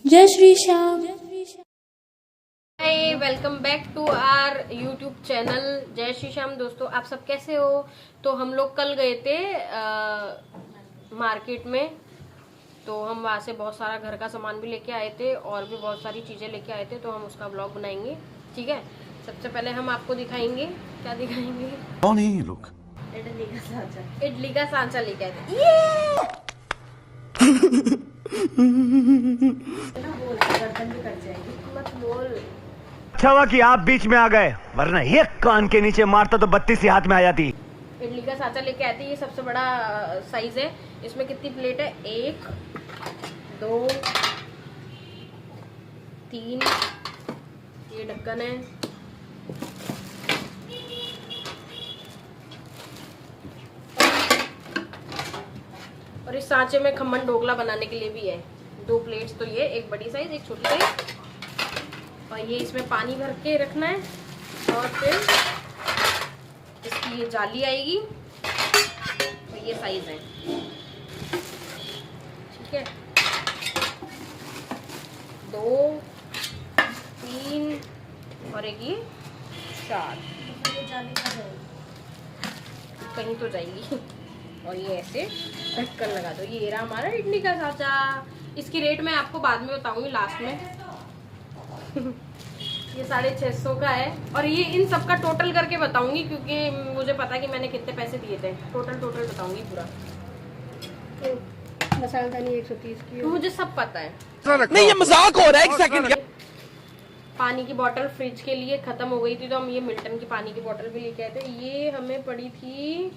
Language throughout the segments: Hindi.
जय Shri Shyam. Hi, welcome back to our YouTube channel जय श्री श्याम। दोस्तों, आप सब कैसे हो? तो हम लोग कल गए थे मार्केट में, तो हम वहाँ से बहुत सारा घर का सामान भी लेके आए थे और भी बहुत सारी चीज़ें लेके आए थे, तो हम उसका ब्लॉग बनाएंगे। ठीक है, सबसे पहले हम आपको दिखाएंगे। क्या दिखाएंगे? कौन है ये लोग? इडली का सांचा लेके आए थे। मत बोल। अच्छा हुआ कि आप बीच में आ गए, वरना एक कान के नीचे मारता तो 32 ही हाथ में आ जाती। इडली का सांचा लेके आए थे। ये सबसे बड़ा साइज है। इसमें कितनी प्लेट है? 1 2 3। ये ढक्कन है। और इस सांचे में खमन ढोकला बनाने के लिए भी है। 2 प्लेट्स तो ये, एक बड़ी साइज एक छोटी साइज। और ये इसमें पानी भर के रखना है और फिर इसकी ये जाली आएगी और ये साइज है। ठीक है, 2 3 और एक ये 4। कहीं तो जाएगी। और ये ऐसे ढक्कन लगा दो। ये रहा हमारा इडली का सांचा। इसकी रेट मैं आपको बाद में बताऊंगी लास्ट में। ये 650 का है और ये इन सब का टोटल करके बताऊंगी, क्योंकि मुझे पता है कि मैंने कितने पैसे दिए थे। टोटल बताऊंगी पूरा। मसालेदानी 130 की। मुझे सब पता है। नहीं, ये मजाक हो रहा है। एक सेकंड। पानी की बोतल फ्रिज के लिए खत्म हो गई थी, तो हम ये मिल्टन की पानी की बोतल भी लेके आए थे। ये हमें पड़ी थी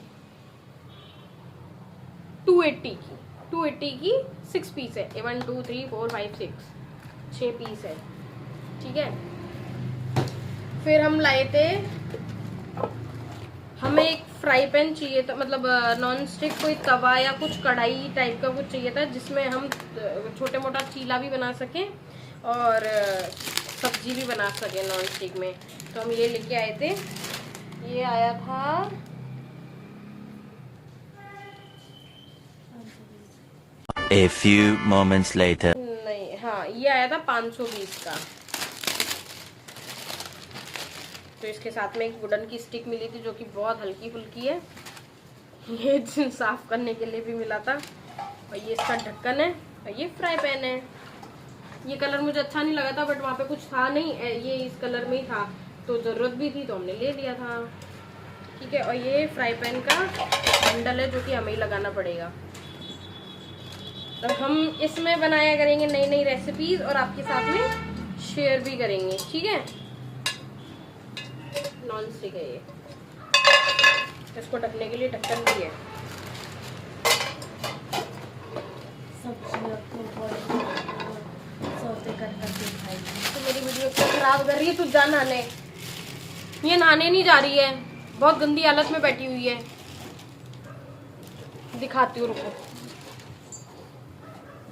280 की 6 पीस है। 1 2 3 4 5 6 पीस है। ठीक है, फिर हम लाए थे, हमें एक फ्राई पैन चाहिए था, मतलब नॉन स्टिक कोई तवा या कुछ कढ़ाई टाइप का कुछ चाहिए था, जिसमें हम छोटे मोटा चीला भी बना सकें और सब्जी भी बना सकें नॉन स्टिक में। तो हम ये लेके आए थे। ये आया था A few moments later. नहीं, हाँ, ये आया था 520 का। तो इसके साथ में एक वुडन की स्टिक मिली थी, जो कि बहुत हल्की फुल्की है। ये साफ करने के लिए भी मिला था। और ये इसका ढक्कन है और ये फ्राई पैन है। ये कलर मुझे अच्छा नहीं लगा था, बट वहाँ पे कुछ था नहीं, ये इस कलर में ही था, तो ज़रूरत भी थी तो हमने ले लिया था। ठीक है, और ये फ्राई पैन का हैंडल है, जो कि हमें ही लगाना पड़ेगा। तो हम इसमें बनाया करेंगे नई नई रेसिपीज और आपके साथ में शेयर भी करेंगे। ठीक है, नॉन स्टिक है ये। इसको ढकने के लिए ढक्कन भी है। तो मेरी वीडियो को खराब कर रही है। तू जा नहाने। ये नहाने नहीं जा रही है, बहुत गंदी हालत में बैठी हुई है। दिखाती हूँ, रुको।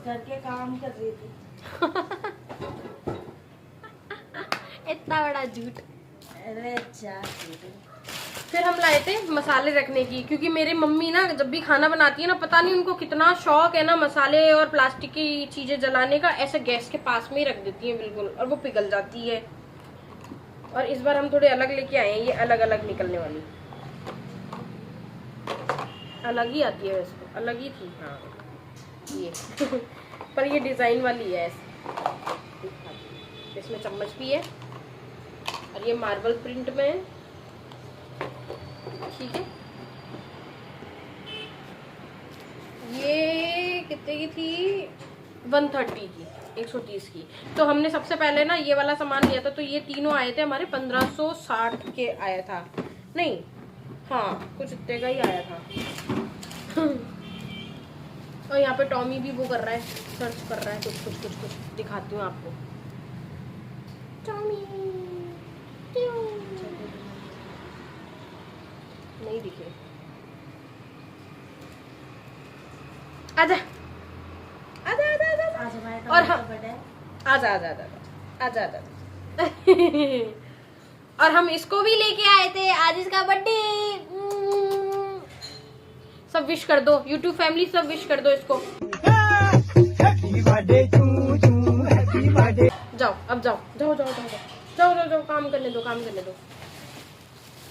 घर के काम कर रही थी। इतना बड़ा झूठ। अरे फिर हम लाए थे मसाले रखने की, क्योंकि मेरी मम्मी ना जब भी खाना बनाती है ना, पता नहीं उनको कितना शौक है ना मसाले और प्लास्टिक की चीजें जलाने का। ऐसे गैस के पास में ही रख देती है बिल्कुल, और वो पिघल जाती है। और इस बार हम थोड़े अलग लेके आए हैं। ये अलग अलग निकलने वाली, अलग ही आती है वैसे, अलग ही थी। हाँ, ये पर ये डिजाइन वाली है ऐसे। इसमें चम्मच भी है और ये मार्बल प्रिंट में है। ठीक है, ये कितने की थी? 130 की, 130 की। तो हमने सबसे पहले ना ये वाला सामान लिया था, तो ये तीनों आए थे हमारे 1560 के आया था। नहीं, हाँ, कुछ इतने का ही आया था। और यहाँ पे टॉमी भी वो कर रहा है, सर्च कर रहा है कुछ दिखाती हूँ आपको। टॉमी नहीं दिखे। आजा आजा आजा आजा आजा। और हम आजा आजा आजा आजा आजा। और हम इसको भी लेके आए थे, आज इसका बर्थडे। सब विश कर दो, YouTube फैमिली सब विश कर दो इसको। Happy birthday to you, happy जाओ अब जाओ जाओ जाओ जाओ जाओ जाओ जाओ, काम करने दो, काम करने दो।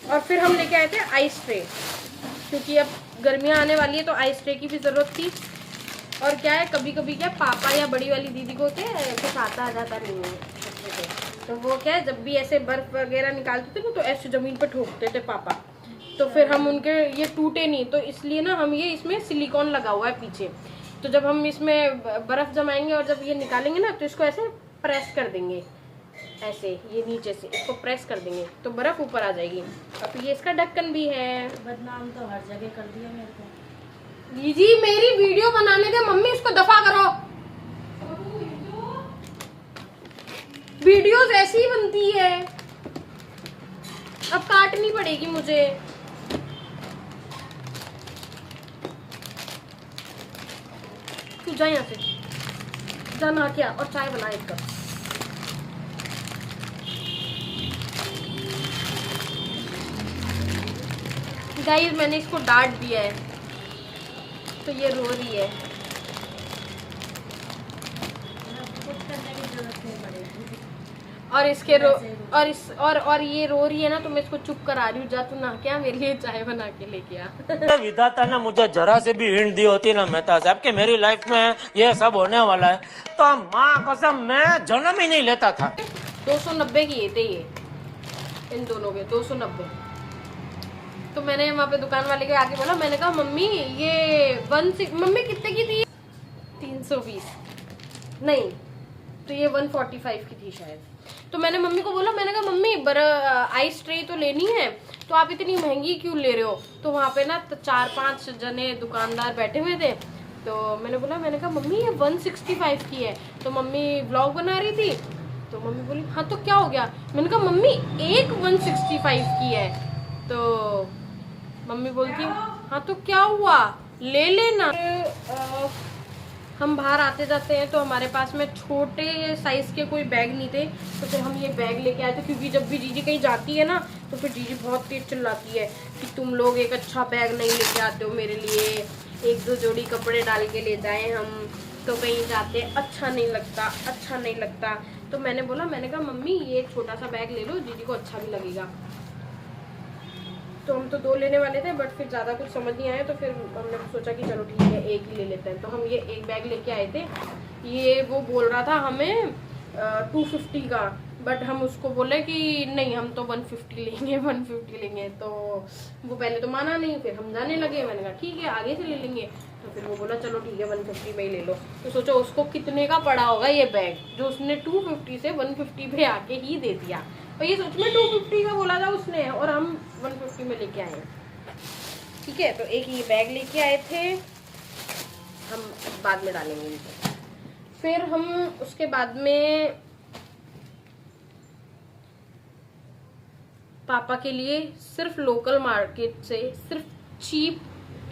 और फिर हम लेके आए थे आइस ट्रे, क्योंकि अब गर्मियाँ आने वाली है तो आइस ट्रे की भी ज़रूरत थी। और क्या है, कभी कभी क्या पापा या बड़ी वाली दीदी को क्या कुछ आता आ जाता नहीं है, तो वो क्या है जब भी ऐसे बर्फ वगैरह निकालते थे ना तो ऐसे ज़मीन पर ठोकते थे पापा, तो फिर हम उनके ये टूटे नहीं, तो इसलिए ना हम ये इसमें सिलिकॉन लगा हुआ है पीछे, तो जब हम इसमें बर्फ जमाएंगे और जब ये निकालेंगे ना तो इसको ऐसे प्रेस कर देंगे, ऐसे ये नीचे से इसको प्रेस कर देंगे तो बर्फ ऊपर आ जाएगी। अब ये इसका ढक्कन भी है। बदनाम तो हर जगह कर दिया मेरे को। जी मेरी वीडियो बनाने दे मम्मी, इसको दफा करो। वीडियोस ऐसी ही बनती है, अब काटनी पड़ेगी मुझे। तू जा यहाँ से, जा नहा के आ और चाय बना एक कप। गाइस मैंने इसको डांट दिया है तो ये रो रही है। कुछ करने की जरूरत नहीं पड़ेगी। और इसके और ये रो रही है ना तो मैं इसको चुप करा रही हूँ, जा तू ना क्या मेरे लिए चाय बना के लेके आ। विधाता ने मुझे जरा से भी हिंट दी होती ना मेहता साहब कि मेरी लाइफ में ये सब होने वाला है, तो माँ कसम मैं जन्म ही नहीं लेता था। 290 किए थे ये, इन दोनों के 290। तो मैंने वहाँ पे दुकान वाले के आके बोला, मैंने कहा मम्मी ये मम्मी कितने की थी? 320 नहीं तो ये 145 की थी शायद। तो मैंने मम्मी को बोला, मैंने कहा मम्मी आइस ट्रे तो लेनी है, तो आप इतनी महंगी क्यों ले रहे हो? तो वहाँ पे ना 4-5 जने दुकानदार बैठे हुए थे, तो मैंने बोला, मैंने कहा मम्मी ये 165 की है। तो मम्मी व्लॉग बना रही थी तो मम्मी बोली हाँ तो क्या हो गया? मैंने कहा मम्मी एक 165 की है। तो मम्मी बोलती हाँ तो क्या हुआ, ले लेना। हम बाहर आते जाते हैं तो हमारे पास में छोटे साइज के कोई बैग नहीं थे, तो फिर हम ये बैग लेके आए थे, क्योंकि जब भी जीजी कहीं जाती है ना तो फिर जीजी बहुत तेज चिल्लाती है कि तुम लोग एक अच्छा बैग नहीं लेके आते हो मेरे लिए, 1-2 जोड़ी कपड़े डाल के ले जाएं हम तो कहीं जाते, अच्छा नहीं लगता, अच्छा नहीं लगता। तो मैंने बोला, मैंने कहा मम्मी ये छोटा सा बैग ले लो, जीजी को अच्छा भी लगेगा। तो हम तो 2 लेने वाले थे, बट फिर ज़्यादा कुछ समझ नहीं आया, तो फिर हमने सोचा कि चलो ठीक है एक ही ले लेते हैं। तो हम ये एक बैग लेके आए थे। ये वो बोल रहा था हमें 250 का, बट हम उसको बोले कि नहीं हम तो 150 लेंगे 150 लेंगे। तो वो पहले तो माना नहीं, फिर हम जाने लगे। मैंने कहा ठीक है आगे से ले लेंगे। तो फिर वो बोला चलो ठीक है 150 में ही ले लो। तो सोचो उसको कितने का पड़ा होगा ये बैग, जो उसने 250 से 150 पे आके ही दे दिया। और ये सोच में 250 का बोला था उसने और हम 150 में लेके आए। ठीक है, तो एक ये बैग लेके आए थे, हम बाद में डालेंगे इनको। फिर हम उसके बाद में पापा के लिए सिर्फ लोकल मार्केट से सिर्फ चीप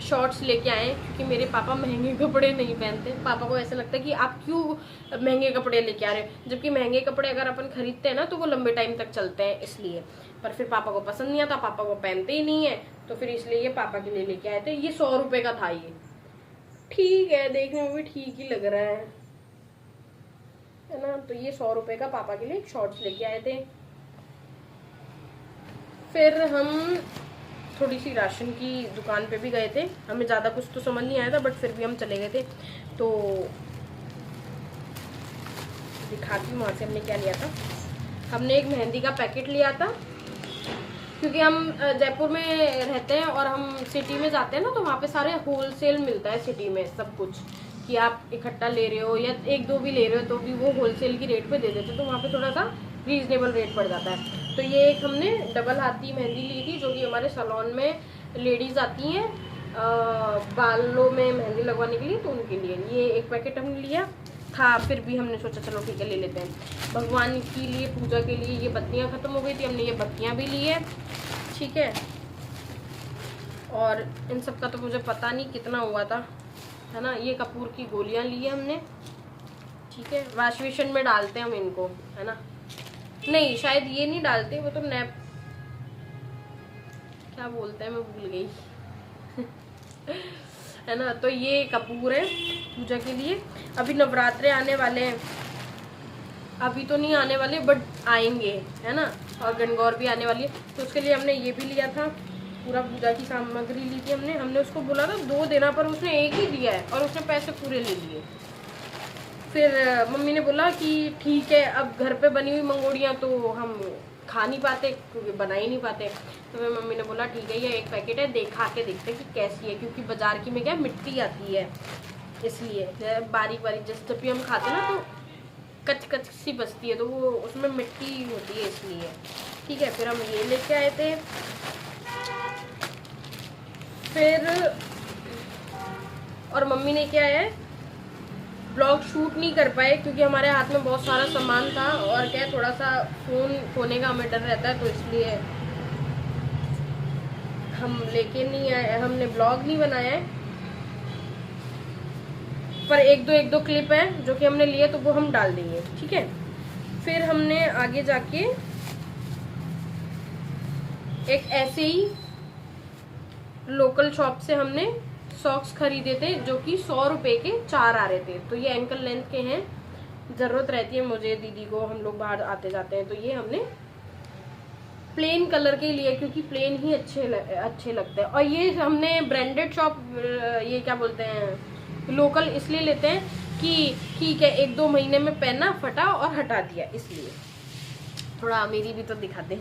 शॉर्ट्स लेके आए, क्योंकि मेरे पापा महंगे कपड़े नहीं पहनते। पापा को ऐसा लगता है कि आप क्यों महंगे कपड़े लेके आ रहे हो, जबकि महंगे कपड़े अगर अपन खरीदते हैं ना तो वो लंबे टाइम तक चलते हैं, इसलिए। पर फिर पापा को पसंद नहीं आता, पापा को पहनते ही नहीं है, तो फिर इसलिए ये पापा के लिए लेके आए थे। ये 100 रुपए का था। ये ठीक है, देखने में भी ठीक ही लग रहा है ना। तो ये 100 रुपए का पापा के लिए शॉर्ट्स लेके आए थे। फिर हम थोड़ी सी राशन की दुकान पे भी गए थे। हमें ज़्यादा कुछ तो समझ नहीं आया था, बट फिर भी हम चले गए थे। तो दिखाती हूँ वहाँ से हमने क्या लिया था। हमने एक मेहंदी का पैकेट लिया था, क्योंकि हम जयपुर में रहते हैं और हम सिटी में जाते हैं ना, तो वहाँ पे सारे होलसेल मिलता है सिटी में सब कुछ, कि आप इकट्ठा ले रहे हो या 1-2 भी ले रहे हो तो भी वो होलसेल की रेट पे दे देते, तो वहाँ पे थोड़ा सा रीजनेबल रेट पड़ जाता है। तो ये एक हमने डबल हाथी मेहंदी ली थी, जो कि हमारे सैलून में लेडीज आती हैं बालों में मेहंदी लगवाने के लिए, तो उनके लिए ये एक पैकेट हमने लिया था। फिर भी हमने सोचा चलो ठीक है ले लेते हैं। भगवान के लिए पूजा के लिए ये बत्तियाँ ख़त्म हो गई थी, हमने ये बत्तियाँ भी ली है। ठीक है, और इन सब का तो मुझे पता नहीं कितना हुआ था, है ना। ये कपूर की गोलियाँ ली है हमने। ठीक है, वॉश बेसिन में डालते हैं हम इनको, है ना। नहीं शायद ये नहीं डालते, वो तो नैप क्या बोलते हैं मैं भूल गई है ना। तो ये कपूर है पूजा के लिए। अभी नवरात्रे आने वाले हैं अभी तो नहीं आने वाले बट आएंगे, है ना। और गणगौर भी आने वाली है, तो उसके लिए हमने ये भी लिया था, पूरा पूजा की सामग्री ली थी हमने उसको बोला था 2 देना, पर उसने 1 ही दिया है और उसने पैसे पूरे ले लिए। फिर मम्मी ने बोला कि ठीक है, अब घर पे बनी हुई मंगोड़ियाँ तो हम खा नहीं पाते क्योंकि बना ही नहीं पाते, तो फिर मम्मी ने बोला ठीक है, ये 1 पैकेट है, देखा के देखते कि कैसी है, क्योंकि बाजार की में क्या मिट्टी आती है, इसलिए बारीक बारीक जब भी हम खाते हैं ना तो कच कच सी बचती है, तो वो उसमें मिट्टी होती है, इसलिए। ठीक है, फिर हम ये लेके आए थे। फिर और मम्मी ने क्या है, ब्लॉग शूट नहीं कर पाए क्योंकि हमारे हाथ में बहुत सारा सामान था, और क्या है, थोड़ा सा फ़ोन खोने का हमें डर रहता है, तो इसलिए हम लेके नहीं आए, हमने ब्लॉग नहीं बनाया है। पर एक दो क्लिप है जो कि हमने लिए, तो वो हम डाल देंगे, ठीक है। फिर हमने आगे जाके एक ऐसे ही लोकल शॉप से हमने सॉक्स खरीदे थे जो कि 100 रुपए के 4 आ रहे थे, तो ये एंकल लेंथ के हैं, जरूरत रहती है मुझे, दीदी को, हम लोग बाहर आते जाते हैं, तो ये हमने प्लेन कलर के लिए क्योंकि प्लेन ही अच्छे लगते हैं। और ये हमने ब्रांडेड शॉप, ये क्या बोलते हैं, लोकल इसलिए लेते हैं कि ठीक है 1-2 महीने में पहना, फटा और हटा दिया, इसलिए थोड़ा अमीरी भी तो दिखा दे।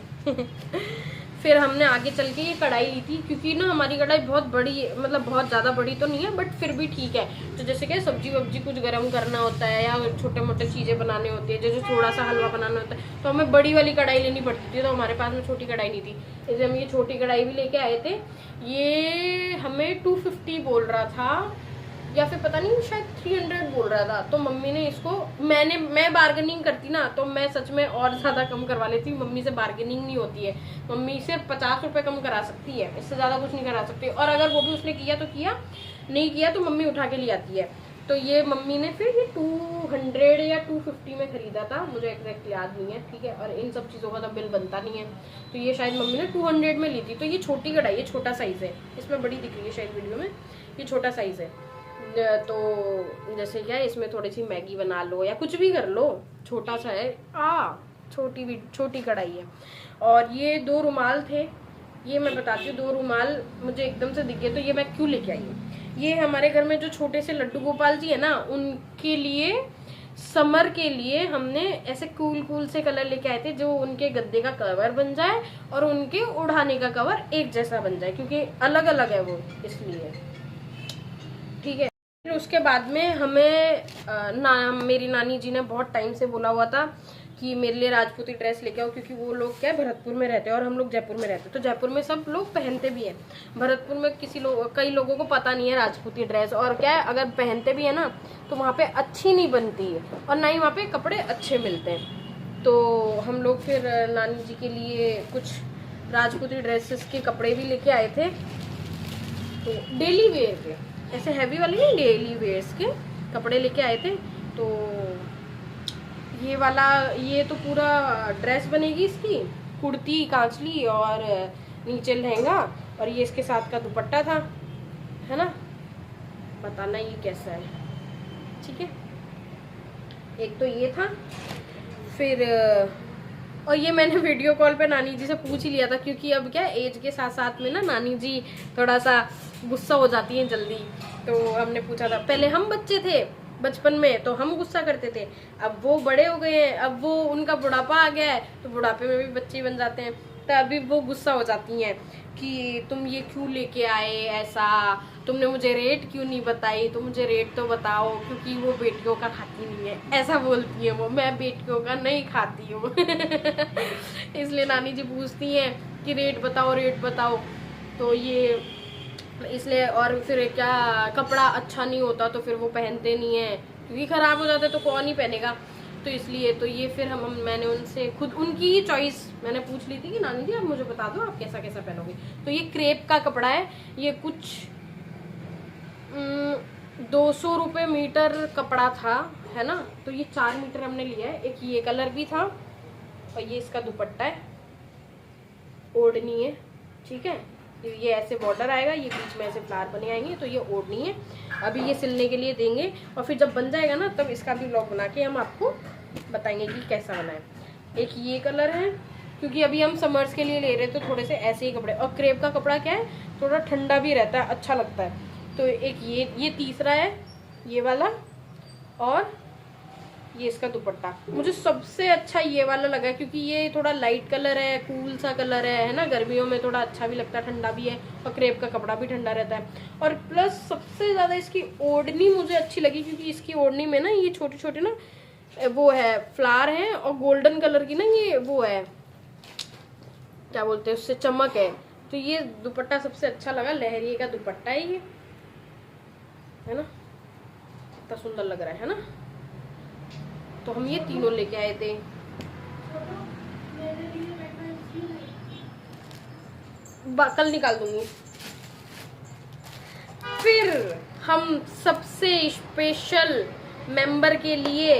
फिर हमने आगे चल के ये कढ़ाई ली थी, क्योंकि ना हमारी कढ़ाई बहुत बड़ी है, मतलब बहुत ज़्यादा बड़ी तो नहीं है बट फिर भी ठीक है, तो जैसे कि सब्जी वब्जी कुछ गर्म करना होता है या छोटे मोटे चीज़ें बनाने होती है, जैसे थोड़ा सा हलवा बनाना होता है, तो हमें बड़ी वाली कढ़ाई लेनी पड़ती थी, तो हमारे पास में छोटी कढ़ाई नहीं थी, इसलिए हम ये छोटी कढ़ाई भी लेके आए थे। ये हमें 250 बोल रहा था, या फिर पता नहीं शायद 300 बोल रहा था, तो मम्मी ने इसको, मैं बार्गेनिंग करती ना तो मैं सच में और ज़्यादा कम करवा लेती, मम्मी से बार्गेनिंग नहीं होती है, मम्मी सिर्फ 50 रुपये कम करा सकती है, इससे ज़्यादा कुछ नहीं करा सकती, और अगर वो भी उसने किया तो किया, नहीं किया तो मम्मी उठा के ले आती है। तो ये मम्मी ने फिर ये 200 या 250 में खरीदा था, मुझे एग्जैक्ट याद नहीं है, ठीक है, और इन सब चीज़ों का तो बिल बनता नहीं है, तो ये शायद मम्मी ने 200 में ली थी। तो ये छोटी कढ़ाई है, छोटा साइज़ है, इसमें बड़ी दिख रही है शायद वीडियो में, ये छोटा साइज़ है, तो जैसे क्या है, इसमें थोड़ी सी मैगी बना लो या कुछ भी कर लो, छोटा सा है, छोटी कढ़ाई है। और ये 2 रुमाल थे, ये मैं बताती हूँ, 2 रुमाल मुझे एकदम से दिख गए, तो ये मैं क्यों लेके आई हूँ। ये हमारे घर में जो छोटे से लड्डू गोपाल जी है ना, उनके लिए समर के लिए हमने ऐसे कूल से कलर लेके आए थे, जो उनके गद्दे का कवर बन जाए और उनके उड़ाने का कवर एक जैसा बन जाए, क्योंकि अलग अलग है वो, इसलिए, ठीक है। फिर उसके बाद में हमें मेरी नानी जी ने बहुत टाइम से बोला हुआ था कि मेरे लिए राजपूती ड्रेस लेके आओ, क्योंकि वो लोग क्या है भरतपुर में रहते हैं और हम लोग जयपुर में रहते हैं, तो जयपुर में सब लोग पहनते भी हैं, भरतपुर में कई लोगों को पता नहीं है राजपूती ड्रेस, और क्या है अगर पहनते भी है ना तो वहाँ पे अच्छी नहीं बनती है और ना ही वहाँ पे कपड़े अच्छे मिलते हैं। तो हम लोग फिर नानी जी के लिए कुछ राजपूती ड्रेसेस के कपड़े भी लेके आए थे, तो डेली वेयर के, ऐसे हैवी वाले नहीं, डेली वेयर्स के कपड़े लेके आए थे। तो ये वाला, ये तो पूरा ड्रेस बनेगी इसकी, कुर्ती कांचली और नीचे लहंगा, और ये इसके साथ का दुपट्टा था, है ना, बताना ये कैसा है, ठीक है। एक तो ये था, फिर और ये मैंने वीडियो कॉल पे नानी जी से पूछ ही लिया था, क्योंकि अब क्या एज के साथ साथ में ना नानी जी थोड़ा सा गुस्सा हो जाती हैं जल्दी, तो हमने पूछा था, पहले हम बच्चे थे बचपन में तो हम गुस्सा करते थे, अब वो बड़े हो गए हैं, अब वो उनका बुढ़ापा आ गया है, तो बुढ़ापे में भी बच्चे बन जाते हैं, तो अभी वो गुस्सा हो जाती हैं कि तुम ये क्यों लेके आए, ऐसा तुमने मुझे रेट क्यों नहीं बताई, तो मुझे रेट तो बताओ, क्योंकि वो बेटियों का खाती नहीं है, ऐसा बोलती है वो, मैं बेटियों का नहीं खाती हूँ। इसलिए नानी जी पूछती हैं कि रेट बताओ, तो ये इसलिए, और फिर क्या कपड़ा अच्छा नहीं होता तो फिर वो पहनते नहीं है, क्योंकि ख़राब हो जाता है तो कौन ही पहनेगा, तो इसलिए, तो ये फिर मैंने उनसे खुद उनकी ही चॉइस मैंने पूछ ली थी कि नानी जी आप मुझे बता दो आप कैसा कैसा पहनोगे। तो ये क्रेप का कपड़ा है, ये कुछ 200 रुपये मीटर कपड़ा था, है ना, तो ये 4 मीटर हमने लिया है। एक ये कलर भी था और ये इसका दुपट्टा है, ओढ़नी है, ठीक है, ये ऐसे बॉर्डर आएगा, ये बीच में ऐसे फ्लावर बने आएंगे, तो ये ओढ़नी है। अभी ये सिलने के लिए देंगे और फिर जब बन जाएगा ना तब इसका भी व्लॉग बना के हम आपको बताएंगे कि कैसा बना है। एक ये कलर है, क्योंकि अभी हम समर्स के लिए ले रहे थे तो थोड़े से ऐसे ही कपड़े, और क्रेप का कपड़ा क्या है थोड़ा ठंडा भी रहता है, अच्छा लगता है। तो एक ये तीसरा है ये वाला, और ये इसका दुपट्टा। मुझे सबसे अच्छा ये वाला लगा क्योंकि ये थोड़ा लाइट कलर है, कूल सा कलर है ना, गर्मियों में थोड़ा अच्छा भी लगता है, ठंडा भी है, और क्रेप का कपड़ा भी ठंडा रहता है। और प्लस सबसे ज्यादा इसकी ओढ़नी मुझे अच्छी लगी, क्योंकि इसकी ओढ़नी में ना ये छोटे छोटे ना वो है फ्लावर है, और गोल्डन कलर की ना ये वो है, क्या बोलते हैं उससे, चमक है। तो ये दुपट्टा सबसे अच्छा लगा, लहरिए का दुपट्टा है ये, है ना, कितना सुंदर लग रहा है ना। तो हम ये तीनों लेके आए थे। कल निकाल दूंगी। फिर हम सबसे स्पेशल मेंबर के लिए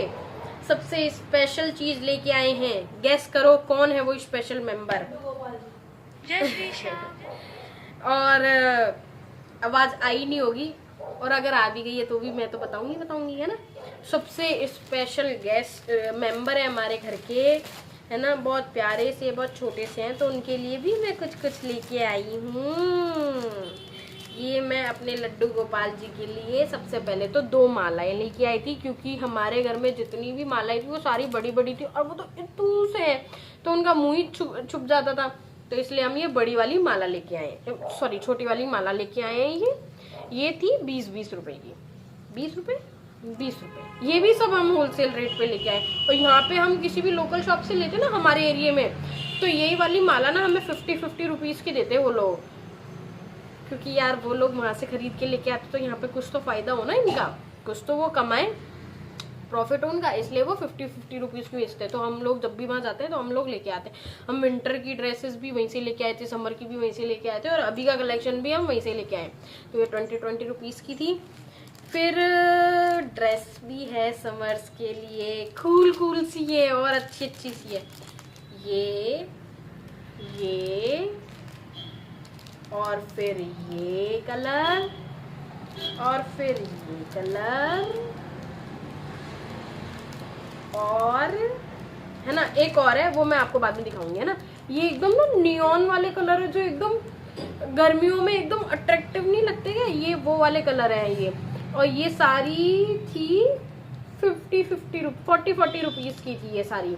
सबसे स्पेशल चीज लेके आए हैं। गेस करो कौन है वो स्पेशल मेंबर। और आवाज आई नहीं होगी, और अगर आ भी गई है तो भी मैं तो बताऊंगी है ना। सबसे स्पेशल गेस्ट मेंबर है हमारे घर के, है ना, बहुत प्यारे से, बहुत छोटे से हैं, तो उनके लिए भी मैं कुछ लेके आई हूँ। ये मैं अपने लड्डू गोपाल जी के लिए सबसे पहले तो 2 मालाएं लेके आई थी, क्योंकि हमारे घर में जितनी भी मालाएं थी वो सारी बड़ी बड़ी थी, और वो तो इतू से है तो उनका मुंह ही छुप जाता था। तो इसलिए हम ये बड़ी वाली माला लेके आए, सॉरी छोटी वाली माला लेके आए हैं। ये थी 20-20 रुपए की, 20 रुपए 20 रुपए। ये भी सब हम होलसेल रेट पे लेके आए। और यहाँ पे हम किसी भी लोकल शॉप से लेते ना हमारे एरिया में, तो यही वाली माला ना हमें 50-50 रुपीज की देते वो लोग, क्योंकि यार वो लोग वहां से खरीद के लेके आते तो यहाँ पे कुछ तो फायदा हो ना इनका, कुछ तो वो कमाए, प्रॉफिट हो उनका, इसलिए वो 50-50 रुपीज की बेचते हैं। तो हम लोग जब भी वहाँ जाते हैं तो हम लोग लेके आते हैं। हम विंटर की ड्रेसेस भी वहीं से लेके आए थे, समर की भी वहीं से लेके आए थे, और अभी का कलेक्शन भी हम वहीं से लेके आए। तो ये 20 रुपीज की थी। फिर ड्रेस भी है समर्स के लिए, कूल सी है और अच्छी सी है। ये और फिर ये कलर, और फिर ये कलर, और है ना एक और है, वो मैं आपको बाद में दिखाऊंगी, है ना। ये एकदम ना नियॉन वाले कलर है, जो एकदम गर्मियों में एकदम अट्रैक्टिव नहीं लगते क्या, ये वो वाले कलर है ये। और ये सारी थी 40 रुपीज की थी ये सारी।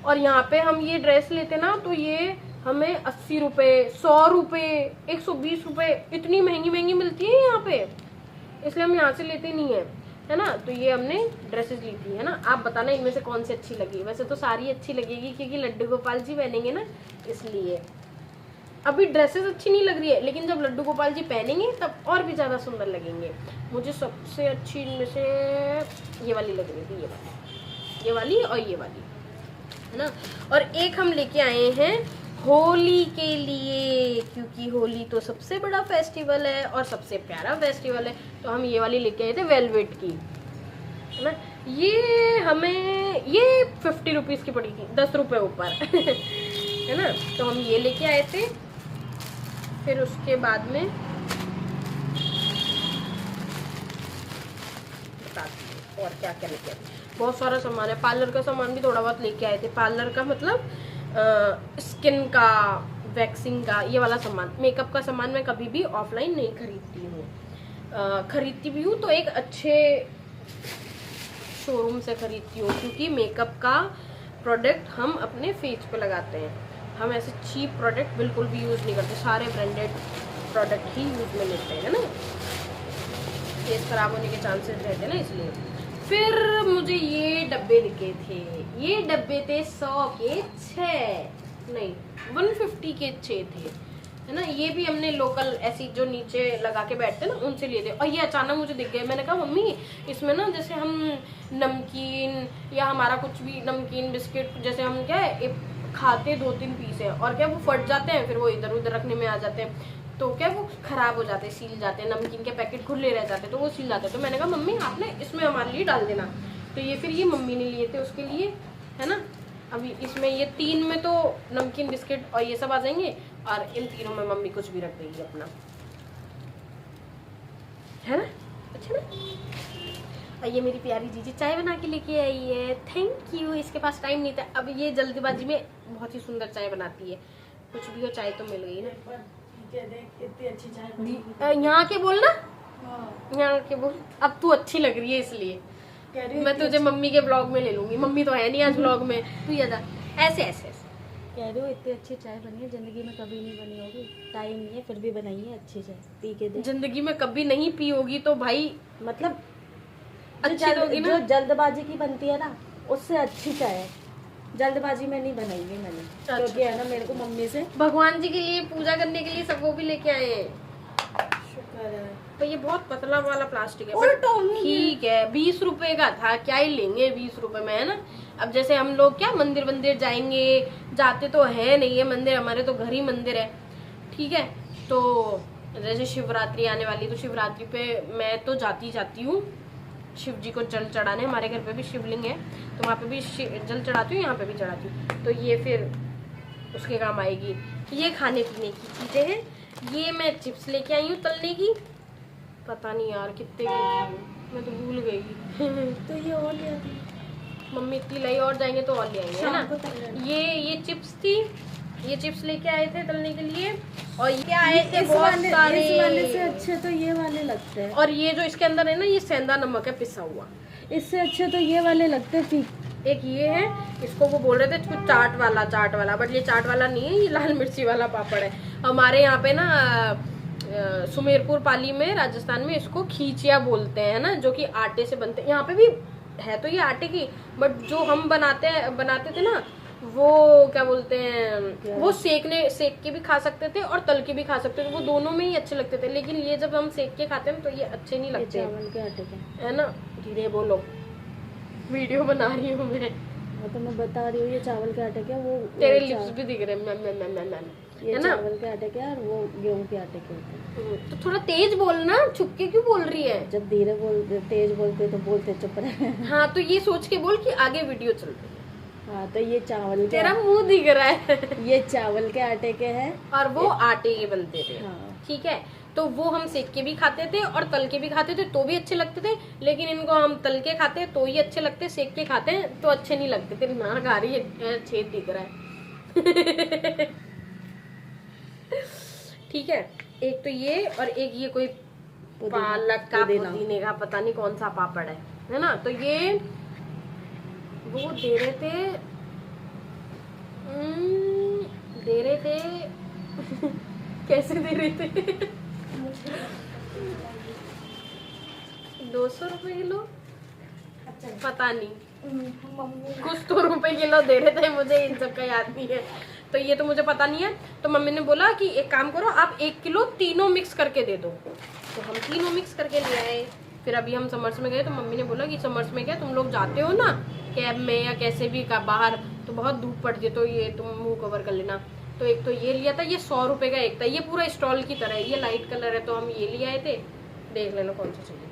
और यहाँ पे हम ये ड्रेस लेते ना तो ये हमें 80 रुपए, 100 रुपए, 120 रुपए, इतनी महंगी मिलती है यहाँ पे, इसलिए हम यहाँ से लेते नहीं है ना। तो ये हमने ड्रेसेस ली थी, है ना। आप बताना इनमें से कौन सी अच्छी लगी। वैसे तो सारी अच्छी लगेगी क्योंकि लड्डू गोपाल जी पहनेंगे ना, इसलिए। अभी ड्रेसेस अच्छी नहीं लग रही है, लेकिन जब लड्डू गोपाल जी पहनेंगे तब और भी ज्यादा सुंदर लगेंगे। मुझे सबसे अच्छी इनमें से ये वाली लग रही थी, ये वाली और ये वाली, है ना। और एक हम लेके आए हैं होली के लिए, क्योंकि होली तो सबसे बड़ा फेस्टिवल है और सबसे प्यारा फेस्टिवल है। तो हम ये वाली लेके आए थे वेलवेट की, है ना। ये हमें ये 50 रुपीज की पड़ी थी, 10 रुपए ऊपर है ना। तो हम ये लेके आए थे। फिर उसके बाद में बताती हूँ और क्या क्या लेके आए। बहुत सारा सामान है, पार्लर का सामान भी थोड़ा बहुत लेके आए थे। पार्लर का मतलब स्किन का, वैक्सिंग का, ये वाला सामान। मेकअप का सामान मैं कभी भी ऑफलाइन नहीं खरीदती हूँ, खरीदती भी हूँ तो एक अच्छे शोरूम से खरीदती हूँ, क्योंकि मेकअप का प्रोडक्ट हम अपने फेस पे लगाते हैं। हम ऐसे चीप प्रोडक्ट बिल्कुल भी यूज़ नहीं करते, सारे ब्रांडेड प्रोडक्ट ही यूज़ में लेते हैं ना, फेस खराब होने के चांसेस रहते हैं ना, इसलिए। फिर मुझे ये डब्बे दिखे थे, ये डब्बे थे 100 के 6, नहीं 150 के 6 थे, है ना। ये भी हमने लोकल ऐसी जो नीचे लगा के बैठते ना उनसे लिए थे। और ये अचानक मुझे दिख गए, मैंने कहा मम्मी इसमें ना जैसे हम नमकीन या हमारा कुछ भी नमकीन बिस्किट जैसे हम क्या है खाते 2-3 पीस है, और क्या वो फट जाते हैं, फिर वो इधर उधर रखने में आ जाते हैं, तो क्या वो खराब हो जाते हैं, सील जाते हैं, नमकीन के पैकेट खुले रह जाते हैं तो वो सील जाते हैं। तो मैंने कहा मम्मी आपने इसमें हमारे लिए डाल देना। तो ये फिर ये मम्मी ने लिए थे उसके लिए, है ना। अभी इसमें ये 3 में तो नमकीन बिस्किट और ये सब आ जाएंगे, और इन तीनों में मम्मी कुछ भी रख देगी अपना, है ना। अच्छा ना। और ये मेरी प्यारी जीजी चाय बना के लेके आई है, थैंक यू। इसके पास टाइम नहीं था, अब ये जल्दबाजी में बहुत ही सुंदर चाय बनाती है। कुछ भी हो, चाय तो मिल गई ना। इतनी अच्छी चाय यहाँ के बोल ना, यहाँ के बोल। अब तू अच्छी लग रही है इसलिए कह रही मैं तुझे मम्मी के ब्लॉग में ले लूंगी। मम्मी तो है नहीं आज ब्लॉग में, तू ये जा ऐसे ऐसे ऐसे। कह रही हो इतनी अच्छी चाय बनी है, जिंदगी में कभी नहीं बनी होगी। टाइम नहीं है फिर भी बनाई है अच्छी चाय, पी के दे। जिंदगी में कभी नहीं पी होगी तो भाई मतलब अच्छी होगी ना। जो जल्दबाजी की बनती है ना, उससे अच्छी चाय है। जल्दबाजी में नहीं बनाई हुई मैंने, क्योंकि है ना मेरे को मम्मी से भगवान जी के लिए पूजा करने के लिए सब वो भी लेके आए हैं। शुक्र है। तो ये बहुत पतला वाला प्लास्टिक है, और but टॉमी ठीक है। 20 रुपए का था, क्या ही लेंगे 20 रुपए में, है ना। अब जैसे हम लोग क्या मंदिर वंदिर जाएंगे, जाते तो है नहीं है मंदिर, हमारे तो घर ही मंदिर है, ठीक है। तो जैसे शिवरात्रि आने वाली, तो शिवरात्रि पे मैं तो जाती हूँ शिव जी को जल चढ़ाने। हमारे घर पे भी शिवलिंग है, तो वहाँ पे भी जल चढ़ाती हूँ, यहाँ पे भी चढ़ाती हूँ। तो ये फिर उसके काम आएगी। ये खाने पीने की चीजें हैं। ये मैं चिप्स लेके आई हूँ तलने की, पता नहीं यार कितने की, मैं तो भूल गई। तो ये और ले आती मम्मी इतनी लाई, और जाएंगे तो और ले आएंगे, है शाम को ना। तल लेना। ये चिप्स थी, ये चिप्स लेके आए थे तलने के लिए। और ये आए थे इस बहुत वाले सारे। से अच्छे तो ये वाले लगते हैं, और ये जो इसके अंदर है ना, ये सेंधा नमक है पिसा हुआ। इससे अच्छे तो ये वाले लगते हैं फीक। एक ये है, इसको वो बोल रहे थे इसको चाट वाला, बट ये चाट वाला नहीं है, ये लाल मिर्ची वाला पापड़ है। हमारे यहाँ पे ना सुमेरपुर पाली में, राजस्थान में इसको खींचिया बोलते हैं ना, जो कि आटे से बनते हैं। यहाँ पे भी है तो ये आटे की, बट जो हम बनाते थे ना, वो क्या बोलते हैं, वो सेक के भी खा सकते थे और तल के भी खा सकते थे, वो दोनों में ही अच्छे लगते थे। लेकिन ये जब हम सेक के खाते हैं तो ये अच्छे नहीं लगते, चावल के आटे के, है ना। धीरे बोलो, वीडियो बना रही हूँ मैं। तो मैं बता रही हूँ ये चावल के आटे के, वो तेरे लिप्स भी दिख रहे हैं, ये है ना। चावल के आटे के और वो गेहूं के आटे के होते हैं। तो थोड़ा तेज बोलना, छुप के क्यों बोल रही है। जब धीरे बोलते तेज बोलते तो बोलते चुप रहे। हाँ तो ये सोच के बोल कि आगे वीडियो चल रही है। हाँ तो ये चावल के, तेरा मुंह दिख रहा है। ये चावल के आटे के हैं और वो आटे के बनते थे, हाँ। ठीक है। तो वो हम सेक के भी खाते थे और तल के भी खाते थे, तो भी अच्छे लगते थे। लेकिन इनको हम तल के खाते हैं तो ही अच्छे लगते, सेक के खाते हैं तो अच्छे नहीं लगते। तेरी नाक आ रही है, छेद दिख रहा है। ठीक है, एक तो ये, और एक ये कोई पालक का पुदीने का पता नहीं कौन सा पापड़ है ना। तो ये वो दे रहे थे कैसे दे रहे थे 200 रुपए किलो, पता नहीं, कुछ तो रुपए किलो दे रहे थे, मुझे इन सब का याद नहीं है। तो ये तो मुझे पता नहीं है। तो मम्मी ने बोला कि एक काम करो, आप 1 किलो तीनों मिक्स करके दे दो। तो हम तीनों मिक्स करके ले आए। फिर अभी हम समर्स में गए तो मम्मी ने बोला कि समर्स में क्या तुम लोग जाते हो ना कैब में या कैसे भी का बाहर, तो बहुत धूप पड़ती है, तो ये तुम मुंह कवर कर लेना। तो एक तो ये लिया था, ये 100 रुपए का एक था, ये पूरा स्टॉल की तरह है, ये लाइट कलर है, तो हम ये ले आए थे। देख लेना कौन सा चाहिए,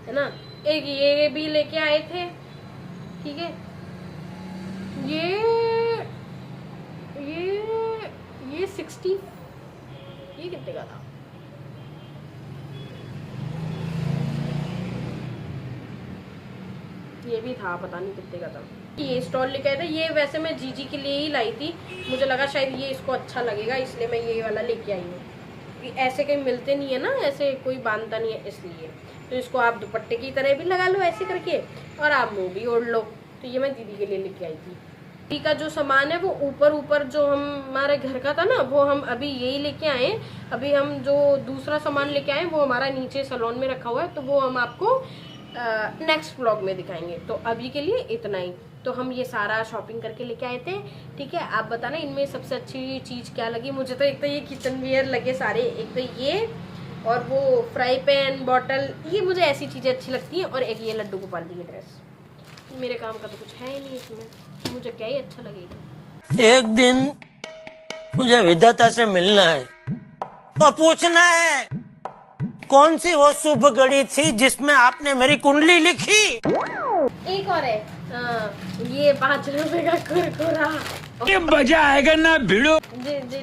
है ना। एक ये भी लेके आए थे, ठीक है। ये 60, ये कितने का था, ये भी था, पता नहीं कितने का था। ये स्टॉल लेके आए थे, ये वैसे मैं जीजी के लिए ही लाई थी, मुझे लगा शायद ये इसको अच्छा लगेगा, इसलिए मैं ये वाला लेके आई हूँ। ऐसे कहीं मिलते नहीं है ना, ऐसे कोई बांधता नहीं है, इसलिए। तो इसको आप दुपट्टे की तरह भी लगा लो ऐसे करके, और आप मुँह भी ओढ़ लो। तो ये मैं दीदी के लिए लेके आई थी। दीदी का जो सामान है वो ऊपर जो हमारे घर का था ना, वो हम अभी यही लेके आए। अभी हम जो दूसरा सामान लेके आए वो हमारा नीचे सैलून में रखा हुआ है, तो वो हम आपको नेक्स्ट व्लॉग में दिखाएंगे। तो अभी के लिए इतना ही। तो हम ये सारा शॉपिंग करके लेके आए थे, ठीक है। आप बताना इनमें सबसे अच्छी चीज़ क्या लगी। मुझे तो एक तो ये किचन वेयर लगे सारे, एक तो ये, और वो फ्राई पैन, बॉटल, ये मुझे ऐसी चीज़ें अच्छी लगती हैं। और एक ये लड्डू गोपाल जी की ड्रेस, मेरे काम का तो कुछ है ही नहीं इसमें, तो मुझे क्या ही अच्छा लगेगा। एक दिन मुझे विधाता से मिलना है तो पूछना है कौन सी वो शुभ घड़ी थी जिसमें आपने मेरी कुंडली लिखी। एक और है, ये 5 रुपए का कुरकुरा, ये मजा आएगा ना भिड़ो।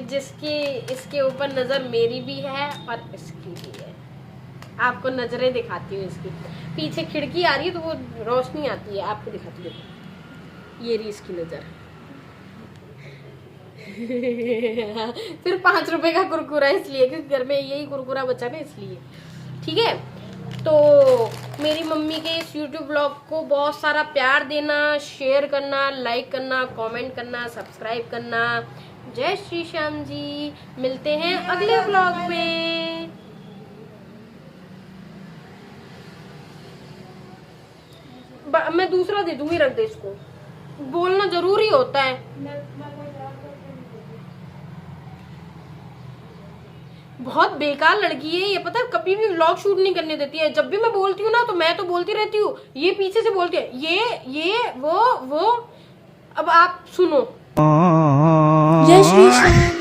जिसकी इसके ऊपर नजर मेरी भी है और इसकी भी है। आपको नजरें दिखाती हूँ इसकी। पीछे खिड़की आ रही है तो वो रोशनी आती है, आपको दिखाती हूँ। ये रही इसकी नजर। फिर 5 रुपए का कुरकुरा इसलिए क्योंकि घर में यही कुरकुरा बचा ना, इसलिए। ठीक है, तो मेरी मम्मी के इस YouTube ब्लॉग को बहुत सारा प्यार देना, शेयर करना, लाइक करना, कमेंट करना, सब्सक्राइब करना। जय श्री श्याम जी, मिलते हैं अगले ब्लॉग में। मैं दूसरा दे दूंगी, रख दे इसको। बोलना जरूरी होता है। बहुत बेकार लड़की है ये, पता है, कभी भी व्लॉग शूट नहीं करने देती है। जब भी मैं बोलती हूँ ना तो मैं तो बोलती रहती हूँ, ये पीछे से बोलती है ये वो। अब आप सुनो। जय श्री श्याम।